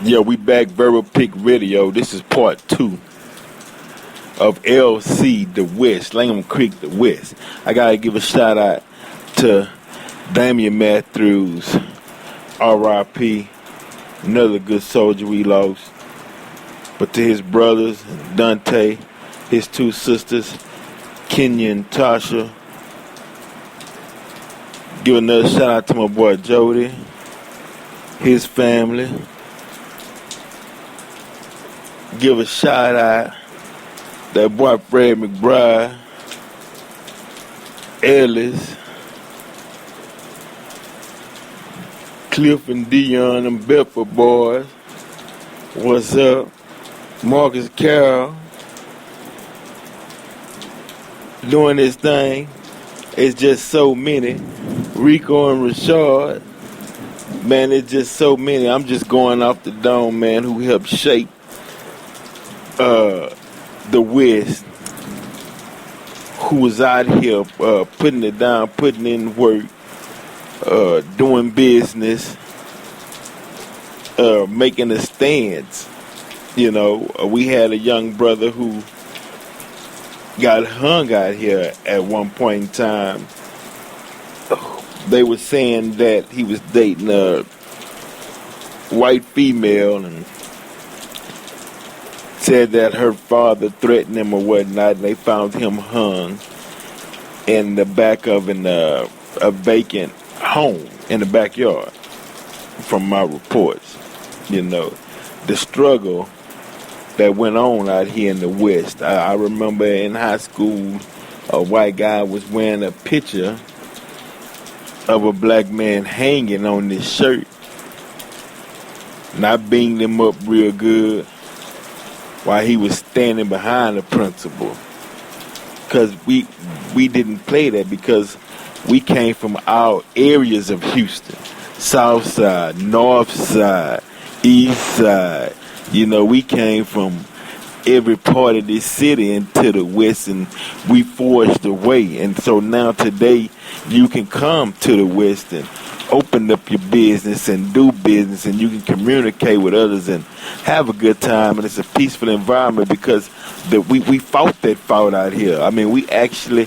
Yeah, we back, Verbal Pick Radio. This is part 2 of LC, the West, Langham Creek, the West. I gotta give a shout out to Damian Matthews, R.I.P., another good soldier we lost. But to his brothers, Dante, his 2 sisters, Kenya and Tasha. Give another shout out to my boy Jody, his family. Give a shout out that boy Fred McBride, Ellis, Cliff and Dion and Bedford boys. What's up? Marcus Carroll doing this thing. It's just so many. Rico and Rashard. Man, it's just so many. I'm just going off the dome, man, who helped shape the West, who was out here putting it down, putting in work, doing business, making a stance. You know, we had a young brother who got hung out here at one point in time. They were saying that he was dating a white female and said that her father threatened him or whatnot, and they found him hung in the back of a vacant home in the backyard. From my reports, you know, the struggle that went on out here in the West. I remember in high school, a white guy was wearing a picture of a black man hanging on this shirt, and I beamed him up real good while he was standing behind the principal, because we didn't play that, because we came from our areas of Houston, South Side, North Side, East Side. You know, we came from every part of this city into the West, and we forged a way. And so now today you can come to the West and open up your business and do business, and you can communicate with others and have a good time, and it's a peaceful environment, because we fought that fight out here. I mean, we actually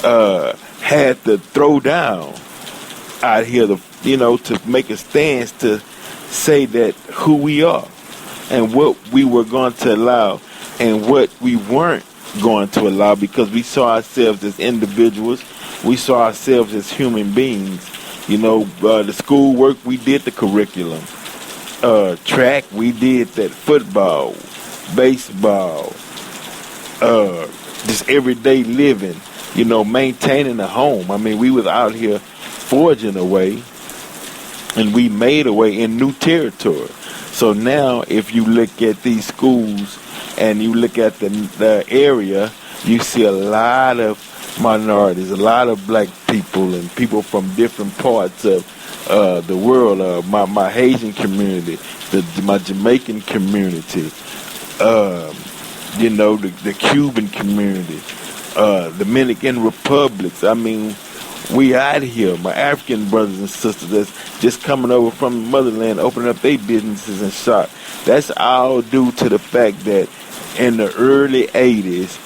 had to throw down out here to make a stance to say that who we are and what we were going to allow and what we weren't going to allow, because we saw ourselves as individuals. We saw ourselves as human beings. You know, the schoolwork, we did the curriculum. Track, we did that. Football, baseball, just everyday living, you know, maintaining a home. I mean, we was out here forging a way, and we made a way in new territory. So now, if you look at these schools and you look at the area, you see a lot of minorities, a lot of black people and people from different parts of the world. My Haitian community, my Jamaican community, the Cuban community, Dominican Republics. I mean, we out here, my African brothers and sisters that's just coming over from the motherland, opening up their businesses and shop. That's all due to the fact that in the early 80s,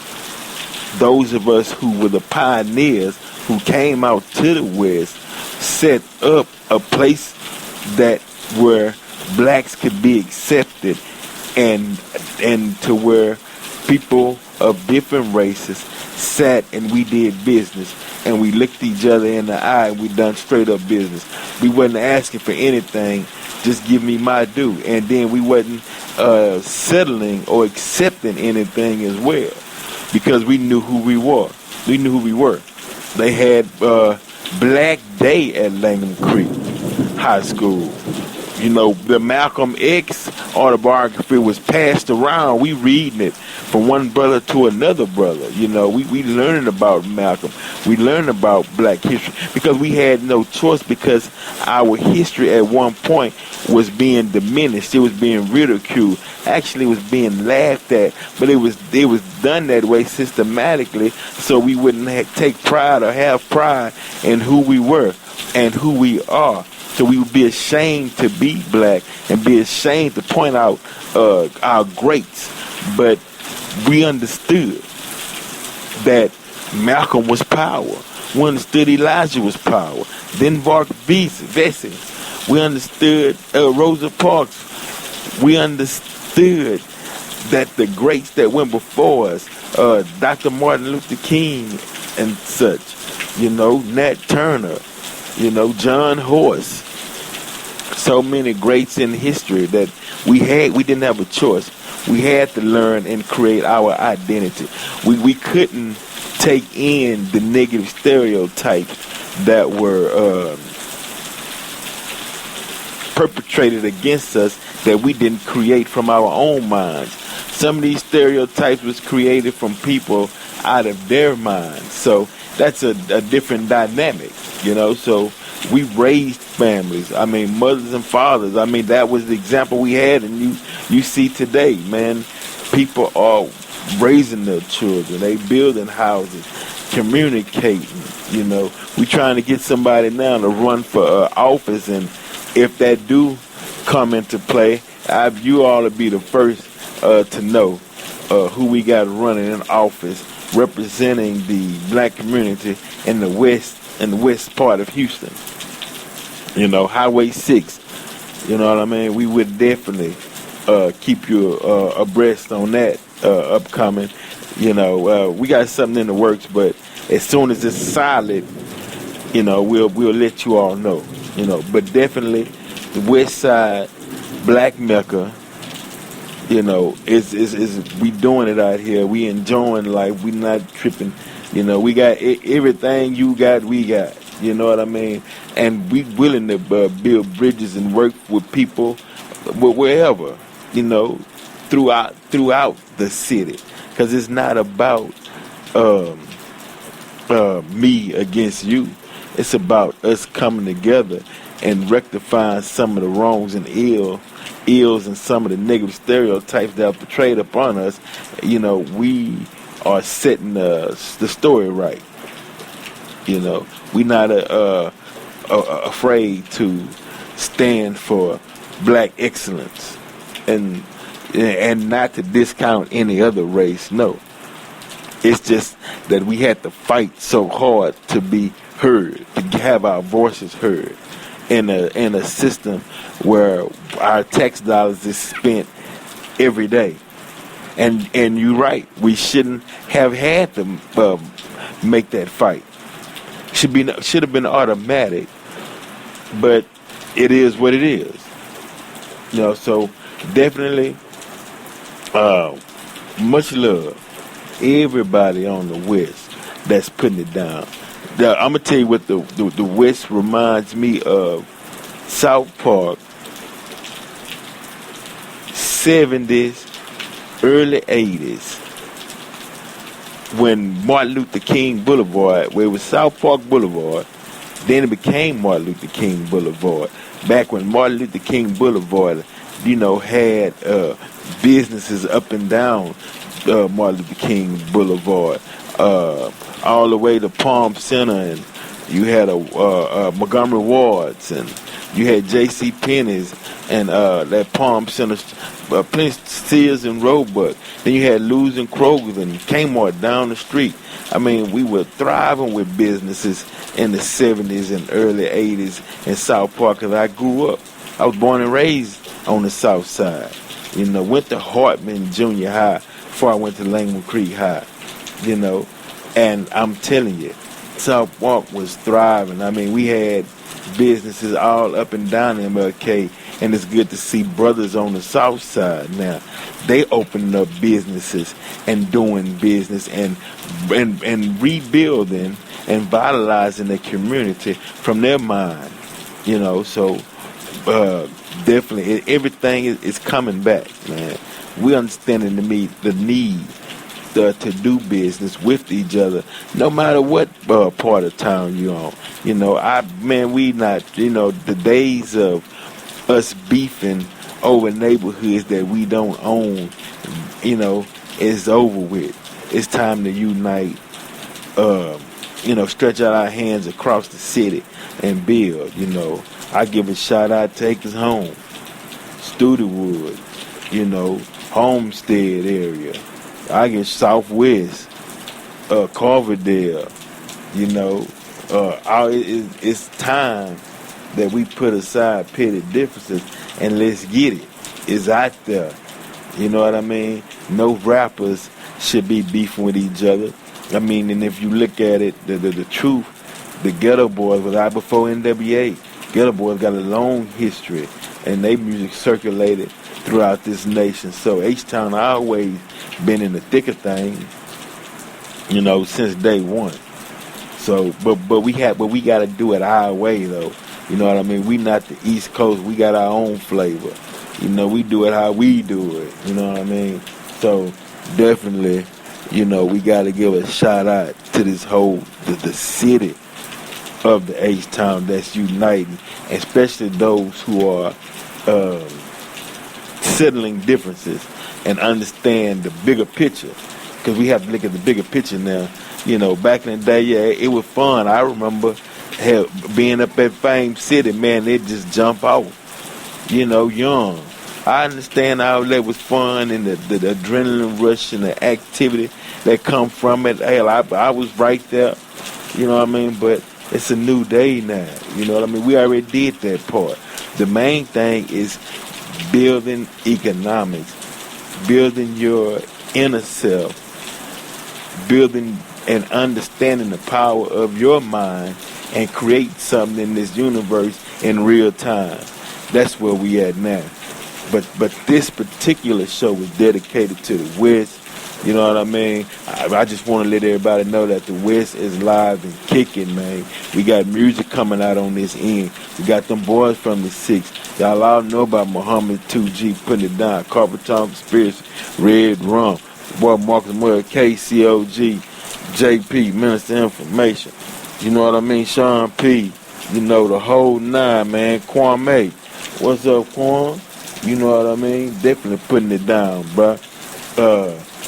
those of us who were the pioneers who came out to the West set up a place that where blacks could be accepted, and to where people of different races sat and we did business, and we looked each other in the eye and we done straight up business. We wasn't asking for anything, just give me my due. And then we wasn't settling or accepting anything as well, because we knew who we were. We knew who we were. They had Black Day at Langham Creek High School. You know, the Malcolm X autobiography was passed around. We reading it from one brother to another brother. You know, we learning about Malcolm. We learning about black history, because we had no choice, because our history at one point was being diminished. It was being ridiculed. Actually, it was being laughed at, but it was done that way systematically, so we wouldn't take pride or have pride in who we were and who we are. So we would be ashamed to be black and be ashamed to point out our greats. But we understood that Malcolm was power. We understood Elijah was power. Then Vark Vesey. We understood Rosa Parks. We understood that the greats that went before us, Dr. Martin Luther King and such, Nat Turner, John Horse, so many greats in history that we didn't have a choice. We had to learn and create our identity. We couldn't take in the negative stereotypes that were perpetrated against us that we didn't create from our own minds. Some of these stereotypes was created from people out of their minds. So that's a different dynamic, So we raised families. Mothers and fathers. That was the example we had, and you see today, man, people are raising their children. They building houses, communicating. We trying to get somebody now to run for office, and if that do come into play, you all will be the first to know who we got running in office, representing the black community in the west part of Houston. Highway 6. You know what I mean? We would definitely keep you abreast on that upcoming. We got something in the works, but as soon as it's solid, we'll let you all know. But definitely the West Side, Black Mecca. Is we doing it out here. We enjoying life. We not tripping. We got everything you got. We got. You know what I mean? And we willing to build bridges and work with people wherever. Throughout the city, because it's not about me against you. It's about us coming together and rectifying some of the wrongs and ills and some of the negative stereotypes that are portrayed upon us. We are setting the story right. We're not afraid to stand for black excellence and not to discount any other race. No, it's just that we had to fight so hard to be heard, to have our voices heard in a system where our tax dollars is spent every day. And you're right, we shouldn't have had to make that fight. Should have been automatic, but it is what it is. So definitely much love. Everybody on the West that's putting it down. I'm gonna tell you what the West reminds me of. South Park, 70s, early 80s, when Martin Luther King Boulevard, where it was South Park Boulevard, then it became Martin Luther King Boulevard. Back when Martin Luther King Boulevard, had businesses up and down Martin Luther King Boulevard, all the way to Palm Center, and you had a Montgomery Wards, and you had J.C. Penney's, and that Palm Center, plenty Sears and Roebuck. Then you had Lou's and Kroger's and Kmart down the street. We were thriving with businesses in the 70s and early 80s in South Park, because I grew up. I was born and raised on the South Side. Went to Hartman Junior High before I went to Langman Creek High. And I'm telling you, South Park was thriving. We had businesses all up and down MLK, and it's good to see brothers on the South Side now. They opening up businesses and doing business and rebuilding and vitalizing the community from their mind. So definitely everything is coming back, man. We understanding the need to do business with each other, no matter what part of town you're on. We not, the days of us beefing over neighborhoods that we don't own, is over with. It's time to unite, stretch out our hands across the city and build, I give a shout out to Acres Home, Studewood, Homestead area. I get Southwest, Carverdale, it's time that we put aside petty differences and let's get it. It's out there. You know what I mean? No rappers should be beefing with each other. I mean, and if you look at it, the truth, the Ghetto Boys was out before NWA. Ghetto Boys got a long history, and their music circulated throughout this nation. So H-Town always been in the thick of things, since day one. So, but we got to do it our way, though. You know what I mean? We not the East Coast. We got our own flavor. We do it how we do it. You know what I mean? So definitely, we got to give a shout out to this whole the city of the H-Town that's uniting, especially those who are settling differences and understand the bigger picture. Because we have to look at the bigger picture now. Back in the day, yeah, it was fun. I remember being up at Fame City, man, it just jump out, young. I understand how that was fun and the adrenaline rush and the activity that come from it. Hell, I was right there, you know what I mean? But it's a new day now, you know what I mean? We already did that part. The main thing is building economics, building your inner self, building and understanding the power of your mind and create something in this universe in real time. That's where we at now. But this particular show was dedicated to the West. You know what I mean? I just want to let everybody know that the West is live and kicking, man. We got music coming out on this end. We got them boys from the 6. Y'all all know about Muhammad 2G putting it down. Carpenter Conspiracy, Red Rum, boy Marcus Moore, KCOG, JP, Minister Information. You know what I mean? Sean P. The whole 9, man. Kwame. What's up, Kwame? You know what I mean? Definitely putting it down, bruh.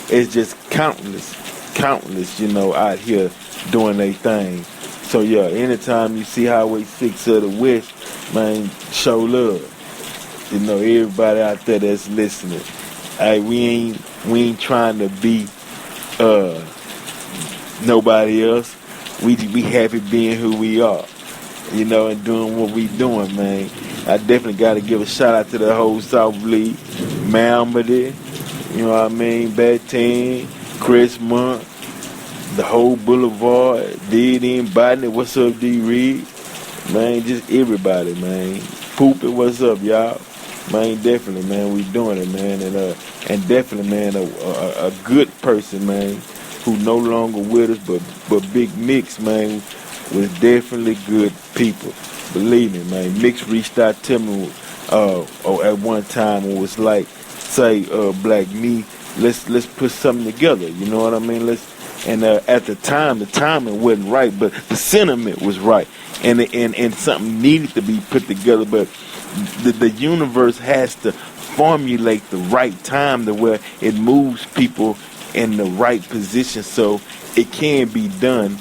It's just countless, out here doing their thing. So, yeah, anytime you see Highway 6 of the West, man, show love. Everybody out there that's listening. Hey, we ain't trying to be nobody else. We happy being who we are, and doing what we doing, man. I definitely got to give a shout out to the whole South League, Malmedy, you know what I mean, Baton, Christmas, the whole Boulevard, D.D. and Botany, what's up, D. Reed? Man, just everybody, man. Pooping, what's up, y'all? Man, definitely, man, we doing it, man. And definitely, man, a good person, man, who no longer with us, but Big Mix, man, was definitely good people. Believe me, man. Mix reached out to me at one time and was like, say, Black Me, let's put something together. You know what I mean? At the time, the timing wasn't right, but the sentiment was right, and something needed to be put together. But the universe has to formulate the right time to where it moves people in the right position so it can be done.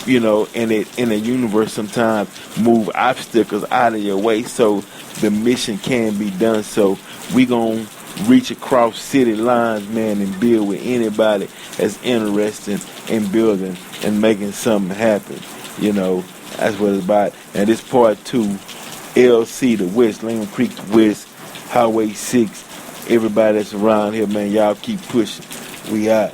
And it in the universe sometimes move obstacles out of your way so the mission can be done. So we gonna reach across city lines, man, and build with anybody that's interested in building and making something happen. That's what it's about. And this part 2, LC, the West, Lincoln Creek, the West, Highway 6, everybody that's around here, man, y'all keep pushing. We out.